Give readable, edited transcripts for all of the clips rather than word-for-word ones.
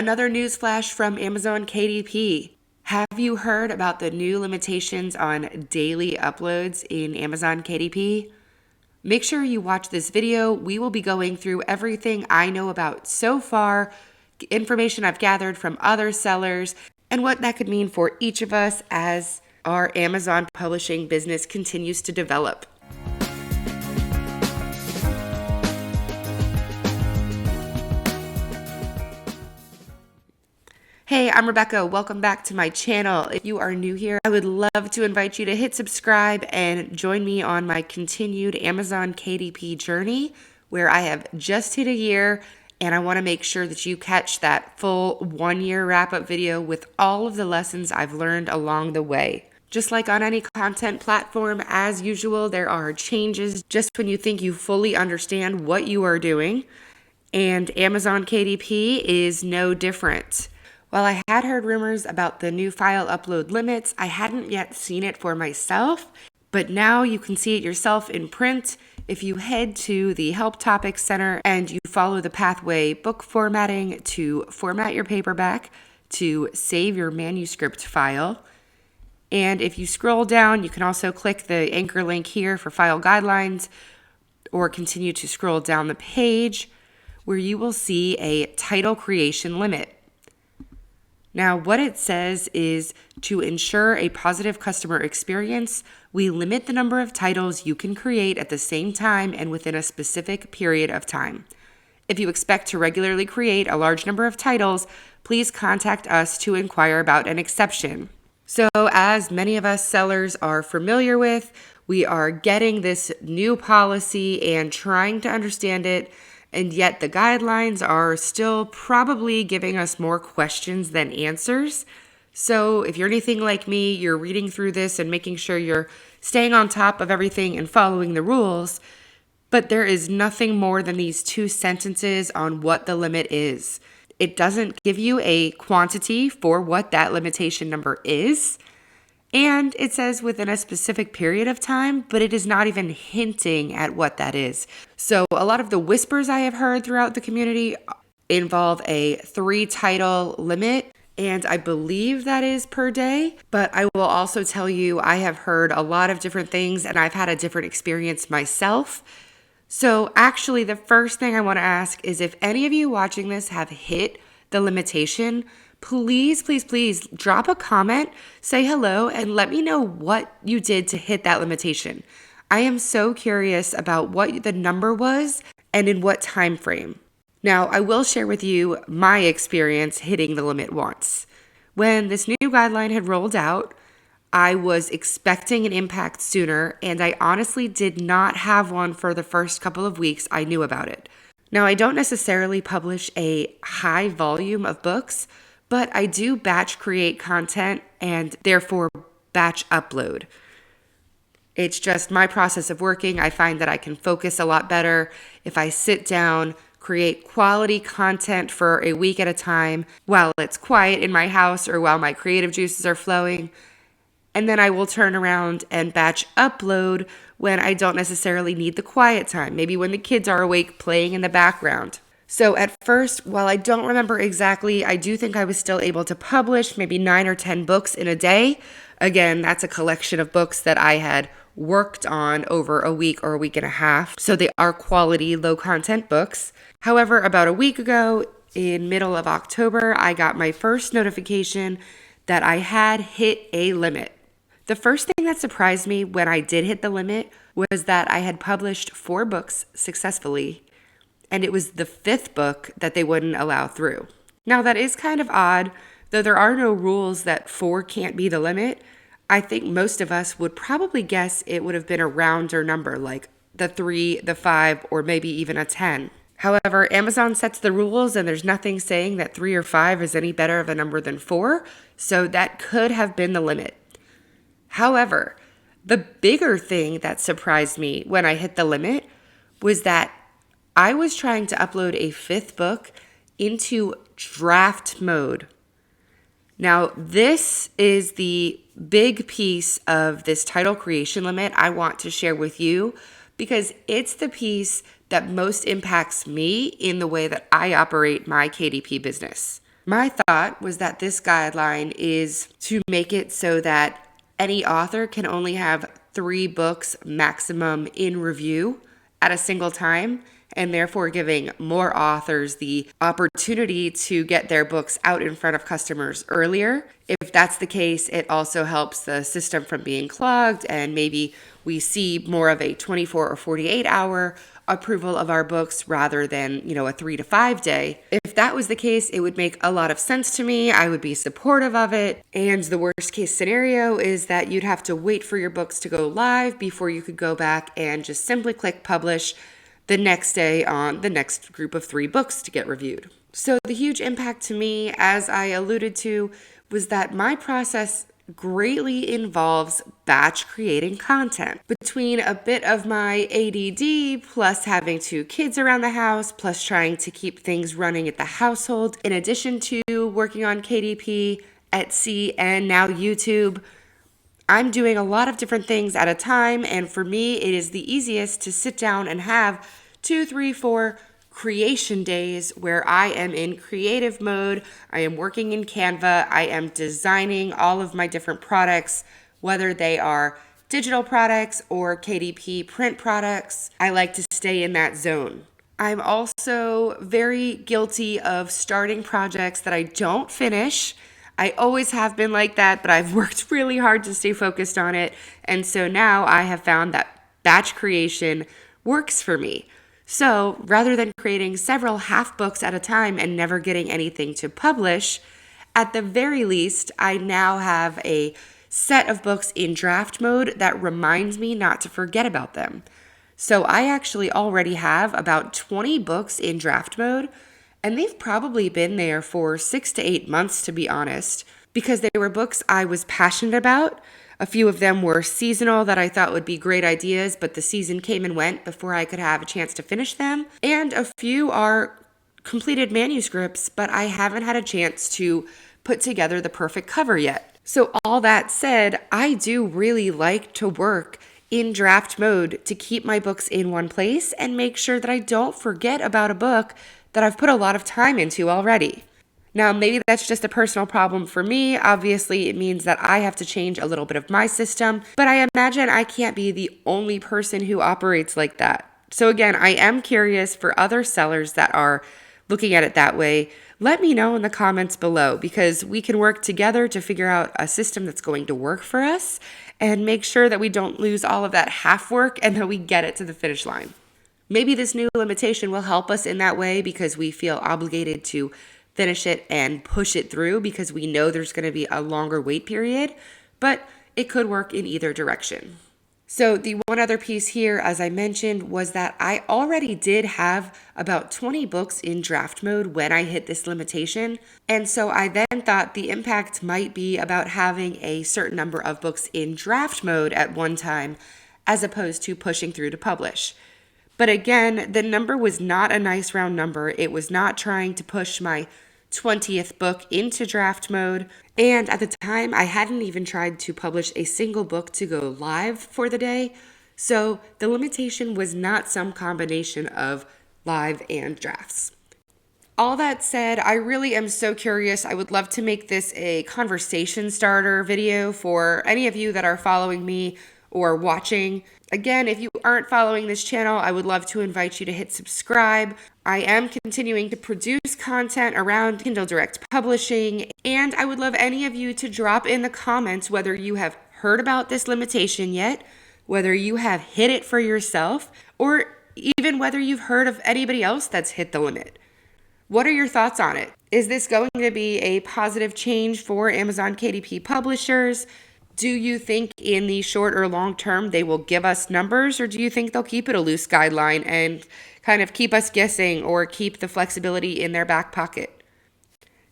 Another news flash from Amazon KDP. Have you heard about the new limitations on daily uploads in Amazon KDP? Make sure you watch this video. We will be going through everything I know about so far, information I've gathered from other sellers, and what that could mean for each of us as our Amazon publishing business continues to develop. Hey, I'm Rebecca. Welcome back to my channel. If you are new here, I would love to invite you to hit subscribe and join me on my continued Amazon KDP journey, where I have just hit a year, and I want to make sure that you catch that full 1-year wrap-up video with all of the lessons I've learned along the way. Just like on any content platform, as usual, there are changes just when you think you fully understand what you are doing, and Amazon KDP is no different. While I had heard rumors about the new file upload limits, I hadn't yet seen it for myself, but now you can see it yourself in print if you head to the Help Topics Center and you follow the pathway book formatting to format your paperback, to save your manuscript file. And if you scroll down, you can also click the anchor link here for file guidelines, or continue to scroll down the page where you will see a title creation limit. Now, what it says is, to ensure a positive customer experience, we limit the number of titles you can create at the same time and within a specific period of time. If you expect to regularly create a large number of titles, please contact us to inquire about an exception. So, as many of us sellers are familiar with, we are getting this new policy and trying to understand it. And yet the guidelines are still probably giving us more questions than answers. So if you're anything like me, you're reading through this and making sure you're staying on top of everything and following the rules. But there is nothing more than these 2 sentences on what the limit is. It doesn't give you a quantity for what that limitation number is. And it says within a specific period of time, but it is not even hinting at what that is. So a lot of the whispers I have heard throughout the community involve a 3-title limit, and I believe that is per day. But I will also tell you, I have heard a lot of different things, and I've had a different experience myself. So actually, the first thing I want to ask is, if any of you watching this have hit the limitation, please drop a comment, say hello, and let me know what you did to hit that limitation. I am so curious about what the number was and in what time frame. Now, I will share with you my experience hitting the limit once. When this new guideline had rolled out, I was expecting an impact sooner, and I honestly did not have one for the first couple of weeks I knew about it. Now, I don't necessarily publish a high volume of books, but I do batch create content and therefore batch upload. It's just my process of working. I find that I can focus a lot better if I sit down, create quality content for a week at a time while it's quiet in my house or while my creative juices are flowing. And then I will turn around and batch upload when I don't necessarily need the quiet time, maybe when the kids are awake playing in the background. So at first, while I don't remember exactly, I do think I was still able to publish maybe 9 or 10 books in a day. Again, that's a collection of books that I had worked on over a week or a week and a half. So they are quality, low content books. However, about a week ago, in middle of October, I got my first notification that I had hit a limit. The first thing that surprised me when I did hit the limit was that I had published 4 books successfully, and it was the 5th book that they wouldn't allow through. Now, that is kind of odd. Though there are no rules that 4 can't be the limit, I think most of us would probably guess it would have been a rounder number, like the 3, the 5, or maybe even a 10. However, Amazon sets the rules, and there's nothing saying that 3 or 5 is any better of a number than 4, so that could have been the limit. However, the bigger thing that surprised me when I hit the limit was that I was trying to upload a 5th book into draft mode. Now, this is the big piece of this title creation limit I want to share with you, because it's the piece that most impacts me in the way that I operate my KDP business. My thought was that this guideline is to make it so that any author can only have 3 books maximum in review at a single time, and therefore giving more authors the opportunity to get their books out in front of customers earlier. If that's the case, it also helps the system from being clogged, and maybe we see more of a 24 or 48 hour approval of our books rather than, a 3 to 5 day. If that was the case, it would make a lot of sense to me. I would be supportive of it. And the worst case scenario is that you'd have to wait for your books to go live before you could go back and just simply click publish the next day on the next group of 3 books to get reviewed. So the huge impact to me, as I alluded to, was that my process greatly involves batch creating content. Between a bit of my ADD, plus having 2 kids around the house, plus trying to keep things running at the household, in addition to working on KDP, Etsy, and now YouTube, I'm doing a lot of different things at a time, and for me, it is the easiest to sit down and have 2, 3, 4 creation days where I am in creative mode. I am working in Canva. I am designing all of my different products, whether they are digital products or KDP print products. I like to stay in that zone. I'm also very guilty of starting projects that I don't finish. I always have been like that, but I've worked really hard to stay focused on it. And so now I have found that batch creation works for me. So rather than creating several half books at a time and never getting anything to publish, at the very least, I now have a set of books in draft mode that reminds me not to forget about them. So I actually already have about 20 books in draft mode, and they've probably been there for 6 to 8 months, to be honest, because they were books I was passionate about. A few of them were seasonal that I thought would be great ideas, but the season came and went before I could have a chance to finish them. And a few are completed manuscripts, but I haven't had a chance to put together the perfect cover yet. So all that said, I do really like to work in draft mode to keep my books in one place and make sure that I don't forget about a book that I've put a lot of time into already. Now, maybe that's just a personal problem for me. Obviously, it means that I have to change a little bit of my system, but I imagine I can't be the only person who operates like that. So again, I am curious for other sellers that are looking at it that way. Let me know in the comments below, because we can work together to figure out a system that's going to work for us and make sure that we don't lose all of that half work and that we get it to the finish line. Maybe this new limitation will help us in that way because we feel obligated to finish it and push it through because we know there's going to be a longer wait period, but it could work in either direction. So the one other piece here, as I mentioned, was that I already did have about 20 books in draft mode when I hit this limitation. And so I then thought the impact might be about having a certain number of books in draft mode at one time, as opposed to pushing through to publish. But again, the number was not a nice round number. It was not trying to push my 20th book into draft mode. And at the time, I hadn't even tried to publish a single book to go live for the day. So the limitation was not some combination of live and drafts. All that said, I really am so curious. I would love to make this a conversation starter video for any of you that are following me or watching. Again, if you aren't following this channel, I would love to invite you to hit subscribe. I am continuing to produce content around Kindle Direct Publishing, and I would love any of you to drop in the comments whether you have heard about this limitation yet, whether you have hit it for yourself, or even whether you've heard of anybody else that's hit the limit. What are your thoughts on it? Is this going to be a positive change for Amazon KDP publishers? Do you think in the short or long term they will give us numbers, or do you think they'll keep it a loose guideline and kind of keep us guessing or keep the flexibility in their back pocket?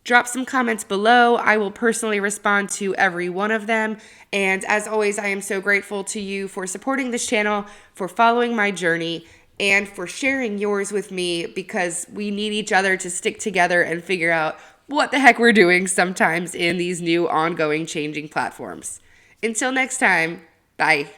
Drop some comments below. I will personally respond to every one of them. And as always, I am so grateful to you for supporting this channel, for following my journey, and for sharing yours with me, because we need each other to stick together and figure out what the heck we're doing sometimes in these new ongoing changing platforms. Until next time, bye.